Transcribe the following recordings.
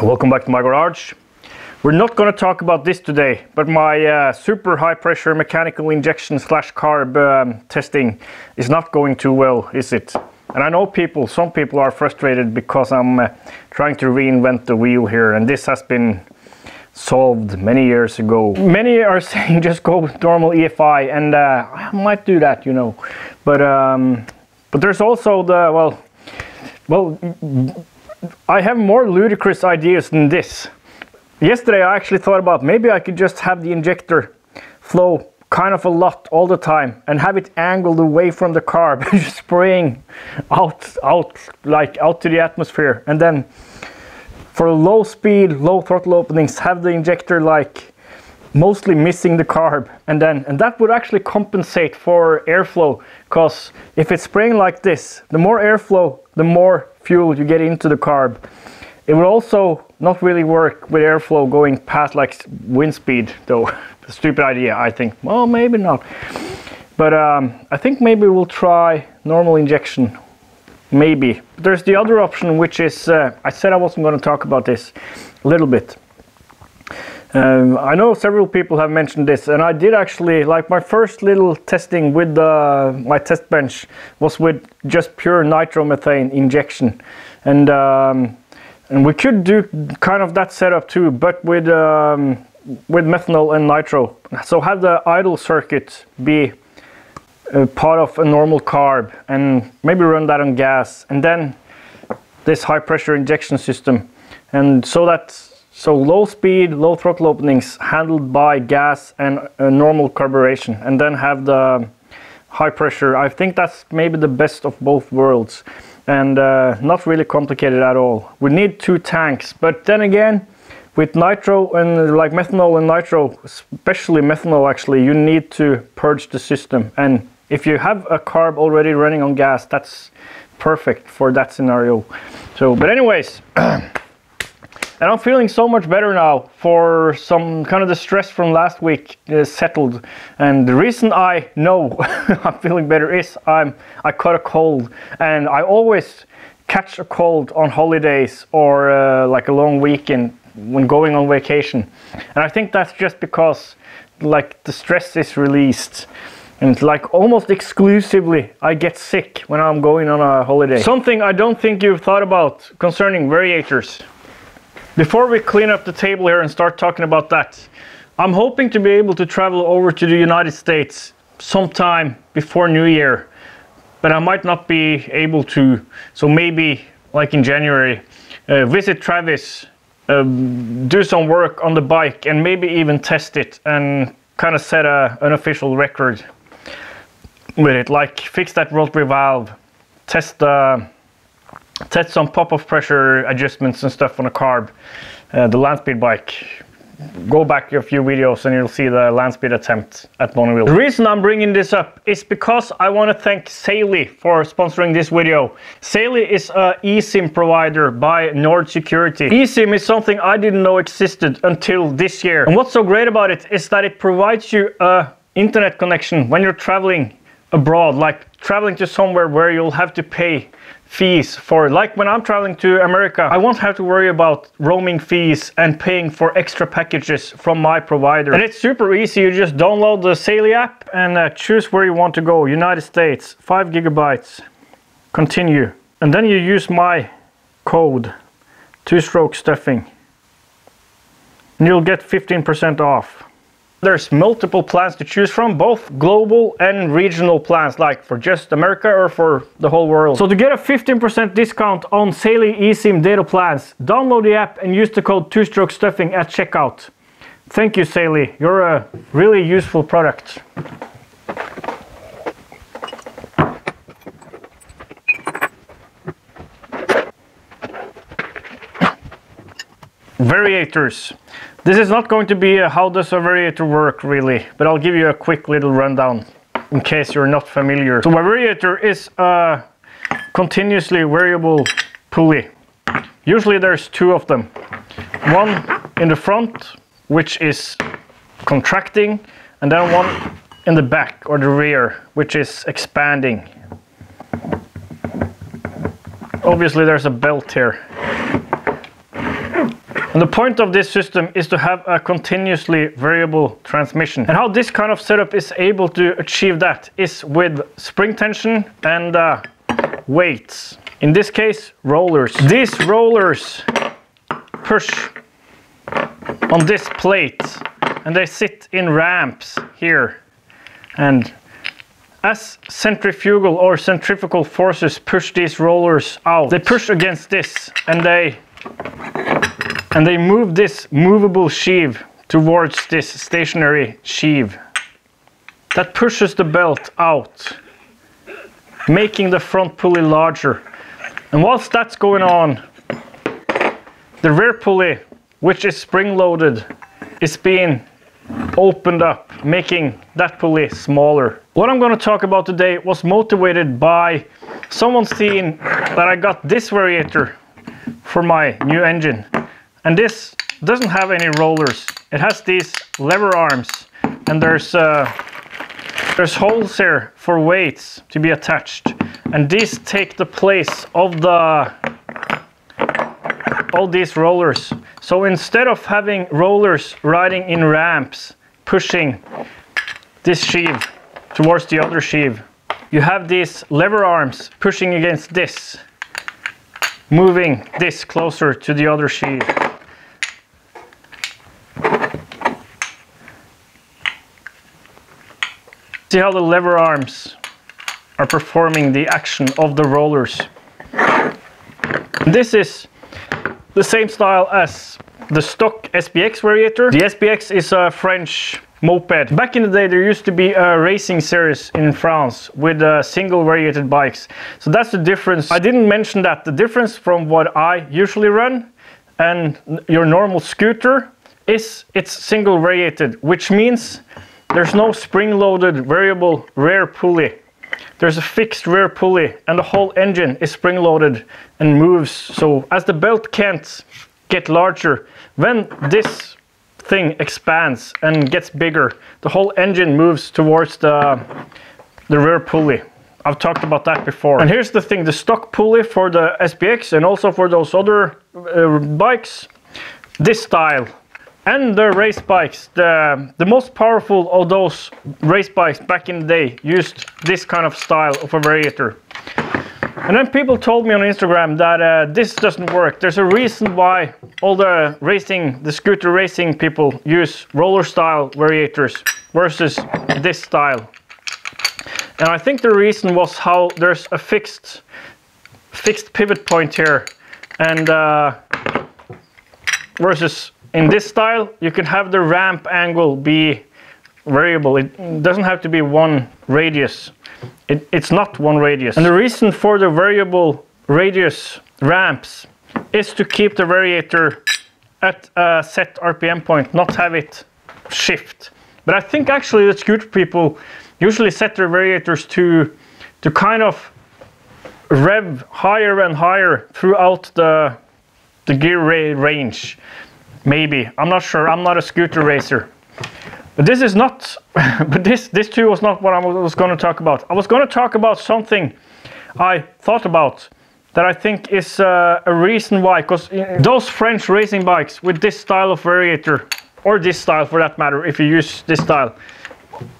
Welcome back to my garage. We're not going to talk about this today, but my super high pressure mechanical injection / carb testing is not going too well, is it? And I know some people are frustrated because I'm trying to reinvent the wheel here, and this has been solved many years ago. Many are saying just go with normal EFI, and I might do that, you know. But there's also the, well, I have more ludicrous ideas than this. Yesterday I actually thought about maybe I could just have the injector flow kind of a lot all the time and have it angled away from the carb, just spraying out to the atmosphere, and then for low speed, low throttle openings, have the injector like mostly missing the carb, and that would actually compensate for airflow, because if it's spraying like this, the more airflow, the more fuel you get into the carb. It would also not really work with airflow going past like wind speed, though. A stupid idea, I think. Well, maybe not. But I think maybe we'll try normal injection. Maybe. There's the other option, which is, I said I wasn't going to talk about this a little bit. I know several people have mentioned this, and I did actually, like my first little testing with my test bench was with just pure nitromethane injection. And we could do kind of that setup too, but with methanol and nitro. So have the idle circuit be part of a normal carb, and maybe run that on gas, and then this high pressure injection system, and so low speed, low throttle openings handled by gas and normal carburation, and then have the high pressure. I think that's maybe the best of both worlds, and not really complicated at all. We need 2 tanks, but then again, with nitro and like methanol and nitro, especially methanol actually, you need to purge the system, and if you have a carb already running on gas, that's perfect for that scenario. So, but anyways, and I'm feeling so much better now, for some kind of the stress from last week is settled. And the reason I know I'm feeling better is I caught a cold, and I always catch a cold on holidays or like a long weekend when going on vacation. And I think that's just because like the stress is released. And like almost exclusively I get sick when I'm going on a holiday. Something I don't think you've thought about concerning variators. Before we clean up the table here and start talking about that, I'm hoping to be able to travel over to the United States sometime before New Year, but I might not be able to. So maybe like in January, visit Travis, do some work on the bike, and maybe even test it and kind of set an official record with it, like fix that rotary valve, test some pop-off pressure adjustments and stuff on a carb, the land speed bike. Go back a few videos and you'll see the land speed attempt at monowheel. The reason I'm bringing this up is because I want to thank Saily for sponsoring this video. Saily is a eSIM provider by Nord Security. eSIM is something I didn't know existed until this year. And what's so great about it is that it provides you a internet connection when you're traveling abroad, like traveling to somewhere where you'll have to pay fees for, like when I'm traveling to America, I won't have to worry about roaming fees and paying for extra packages from my provider. And it's super easy. You just download the Saily app and choose where you want to go. United States, 5 gigabytes, continue. And then you use my code, Twostroke stuffing, and you'll get 15% off. There's multiple plans to choose from, both global and regional plans, like for just America or for the whole world. So to get a 15% discount on Saily eSIM data plans, download the app and use the code Twostroke stuffing at checkout. Thank you, Saily. You're a really useful product. Variators. This is not going to be a how does a variator work really, but I'll give you a quick little rundown in case you're not familiar. So a variator is a continuously variable pulley. Usually there's 2 of them. One in the front, which is contracting, and then one in the back or the rear, which is expanding. Obviously there's a belt here. And the point of this system is to have a continuously variable transmission. And how this kind of setup is able to achieve that is with spring tension and weights. In this case, rollers. These rollers push on this plate and they sit in ramps here. And as centrifugal or centrifugal forces push these rollers out, they push against this and they move this movable sheave towards this stationary sheave. That pushes the belt out, making the front pulley larger. And whilst that's going on, the rear pulley, which is spring-loaded, is being opened up, making that pulley smaller. What I'm going to talk about today was motivated by someone seeing that I got this variator for my new engine. And this doesn't have any rollers. It has these lever arms, and there's holes here for weights to be attached. And these take the place of all these rollers. So instead of having rollers riding in ramps, pushing this sheave towards the other sheave, you have these lever arms pushing against this, moving this closer to the other sheave. See how the lever arms are performing the action of the rollers. This is the same style as the stock SPX variator. The SPX is a French moped. Back in the day there used to be a racing series in France with single variated bikes. So that's the difference. I didn't mention that. The difference from what I usually run and your normal scooter is it's single variated, which means there's no spring-loaded variable rear pulley. There's a fixed rear pulley and the whole engine is spring-loaded and moves. So as the belt can't get larger, when this thing expands and gets bigger, the whole engine moves towards the rear pulley. I've talked about that before. And here's the thing, the stock pulley for the SPX and also for those other bikes, this style. And the race bikes, the most powerful of those race bikes back in the day used this kind of style of a variator. And then people told me on Instagram that this doesn't work. There's a reason why all the scooter racing people use roller style variators versus this style. And I think the reason was how there's a fixed pivot point here, and versus in this style, you can have the ramp angle be variable. It doesn't have to be one radius. It's not one radius. And the reason for the variable radius ramps is to keep the variator at a set RPM point, not have it shift. But I think actually the scooter people usually set their variators to kind of rev higher and higher throughout the gear range. Maybe, I'm not sure, I'm not a scooter racer. But this is not, but this too was not what I was going to talk about. I was going to talk about something I thought about that I think is a reason why, because those French racing bikes with this style of variator, or this style for that matter, if you use this style,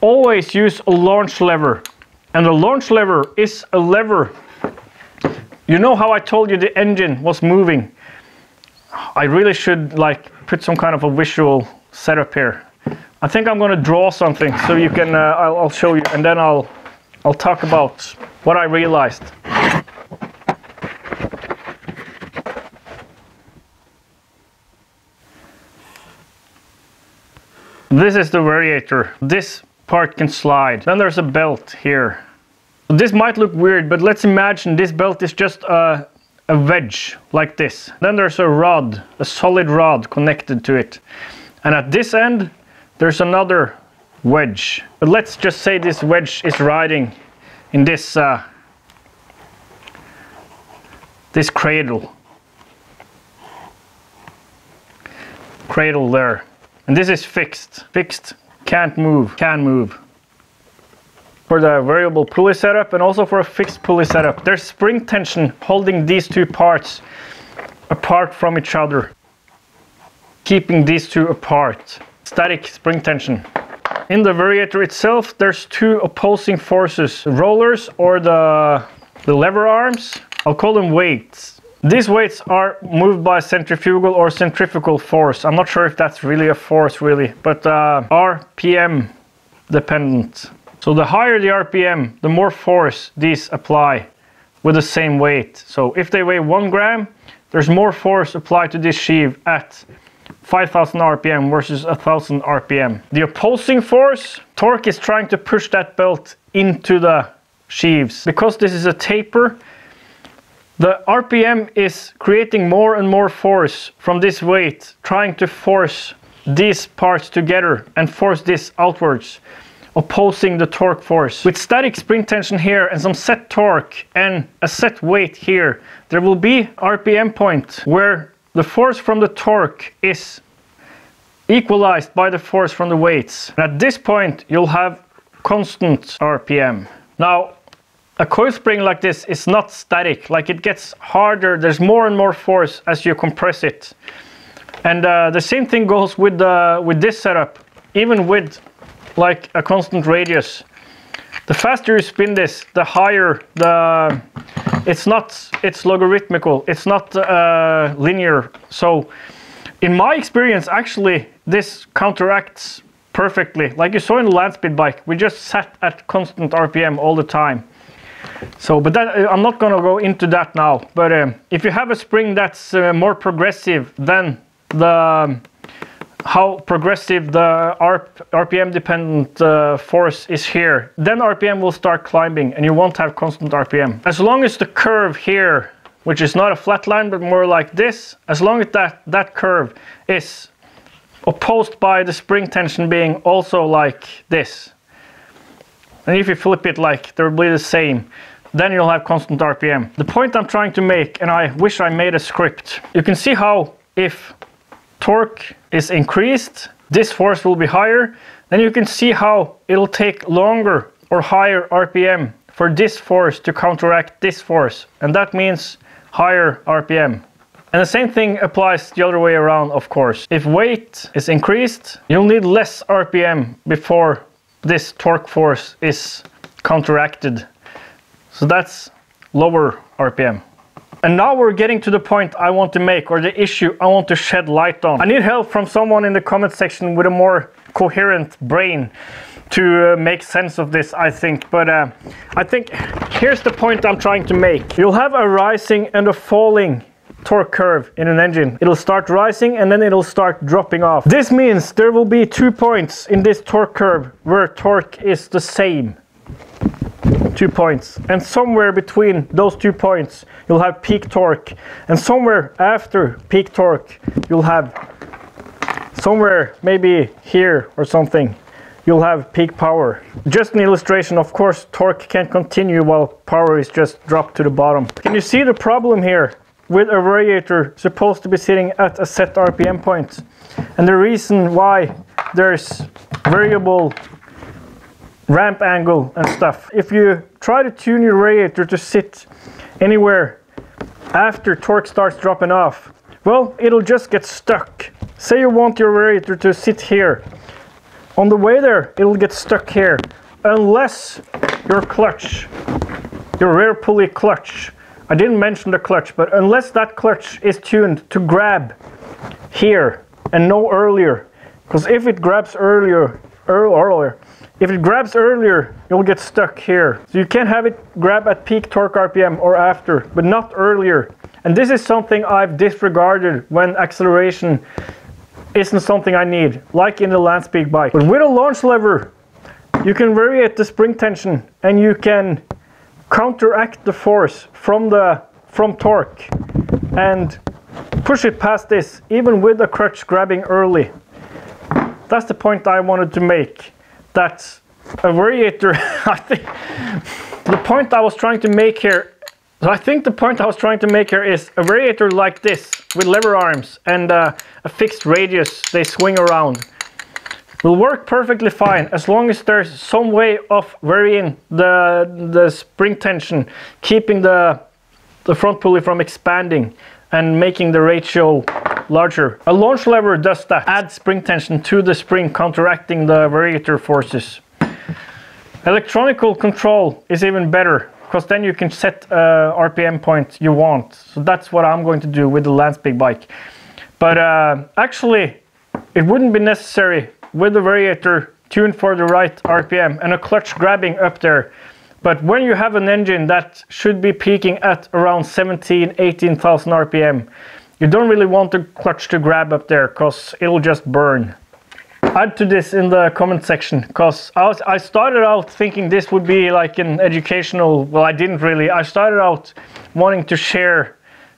always use a launch lever. And the launch lever is a lever. You know how I told you the engine was moving? I really should like put some kind of a visual setup here. I think I'm going to draw something so you can I'll show you, and then I'll talk about what I realized. This is the variator. This part can slide. Then there's a belt here. This might look weird, but let's imagine this belt is just a wedge like this. Then there's a rod, a solid rod connected to it. And at this end, there's another wedge. But let's just say this wedge is riding in this this cradle there. And this is fixed. Fixed, can't move, can move. For the variable pulley setup and also for a fixed pulley setup, there's spring tension holding these two parts apart from each other. keeping these two apart. Static spring tension. In the variator itself, there's two opposing forces, the rollers or the lever arms. I'll call them weights. These weights are moved by centrifugal or centrifugal force. I'm not sure if that's really a force really, but RPM dependent. So the higher the RPM, the more force these apply with the same weight. So if they weigh 1 gram, there's more force applied to this sheave at 5,000 RPM versus 1,000 RPM. The opposing force, torque is trying to push that belt into the sheaves. Because this is a taper, the RPM is creating more and more force from this weight, trying to force these parts together and force this outwards, opposing the torque force. With static spring tension here and some set torque and a set weight here, there will be RPM point where the force from the torque is equalized by the force from the weights. And at this point, you'll have constant RPM. Now, a coil spring like this is not static, like it gets harder, there's more and more force as you compress it. And the same thing goes with this setup, even with like a constant radius. The faster you spin this, the higher the... It's logarithmical, it's not linear. So in my experience, actually, this counteracts perfectly. Like you saw in the land speed bike, we just sat at constant RPM all the time. So, but that, I'm not gonna go into that now. But if you have a spring that's more progressive than how progressive the RPM dependent force is here, then RPM will start climbing and you won't have constant RPM. As long as the curve here, which is not a flat line but more like this, as long as that curve is opposed by the spring tension being also like this, and if you flip it like they'll be the same, then you'll have constant RPM. The point I'm trying to make, and I wish I made a script, you can see how if torque is increased, this force will be higher. Then you can see how it'll take longer or higher RPM for this force to counteract this force. And that means higher RPM. And the same thing applies the other way around, of course. If weight is increased, you'll need less RPM before this torque force is counteracted. So that's lower RPM. And now we're getting to the point I want to make, or the issue I want to shed light on. I need help from someone in the comment section with a more coherent brain to make sense of this, I think. But I think here's the point I'm trying to make. You'll have a rising and a falling torque curve in an engine. It'll start rising and then it'll start dropping off. This means there will be 2 points in this torque curve where torque is the same. 2 points, and somewhere between those 2 points you'll have peak torque, and somewhere after peak torque you'll have, somewhere maybe here or something, you'll have peak power. Just an illustration, of course torque can't continue while power is just dropped to the bottom. Can you see the problem here with a variator supposed to be sitting at a set RPM point, and the reason why there's variable ramp angle and stuff? If you try to tune your radiator to sit anywhere after torque starts dropping off, well, it'll just get stuck. Say you want your radiator to sit here. On the way there, it'll get stuck here. Unless your clutch, your rear pulley clutch, I didn't mention the clutch, but unless that clutch is tuned to grab here and no earlier, because if it grabs earlier, you'll get stuck here. So you can't have it grab at peak torque RPM or after, but not earlier. And this is something I've disregarded when acceleration isn't something I need, like in the land speed bike. But with a launch lever, you can variate the spring tension and you can counteract the force from torque and push it past this, even with the clutch grabbing early. That's the point I wanted to make. That a variator, I think the point I was trying to make here is a variator like this with lever arms and a fixed radius they swing around will work perfectly fine as long as there's some way of varying the spring tension, keeping the front pulley from expanding and making the ratio larger. A launch lever does that, adds spring tension to the spring, counteracting the variator forces. Electronical control is even better, because then you can set RPM point you want. So that's what I'm going to do with the Landspig bike. But actually, it wouldn't be necessary with the variator tuned for the right RPM and a clutch grabbing up there. But when you have an engine that should be peaking at around 18,000 RPM, you don't really want the clutch to grab up there, because it'll just burn. Add to this in the comment section, because I started out thinking this would be like an educational, well, I didn't really. I started out wanting to share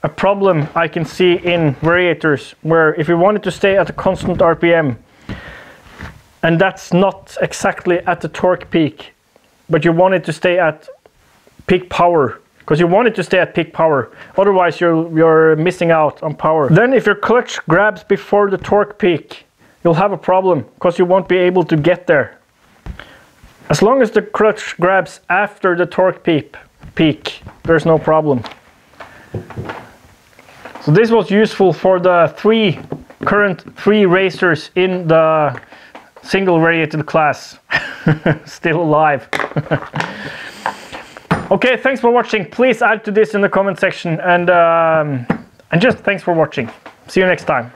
a problem I can see in variators, where if you wanted to stay at a constant RPM, and that's not exactly at the torque peak, but you want it to stay at peak power, because you want it to stay at peak power, otherwise you're missing out on power. Then if your clutch grabs before the torque peak, you'll have a problem, because you won't be able to get there. As long as the clutch grabs after the torque peak, there's no problem. So this was useful for the current three racers in the single variated class. Still alive. Okay, thanks for watching. Please add to this in the comment section, and just thanks for watching. See you next time.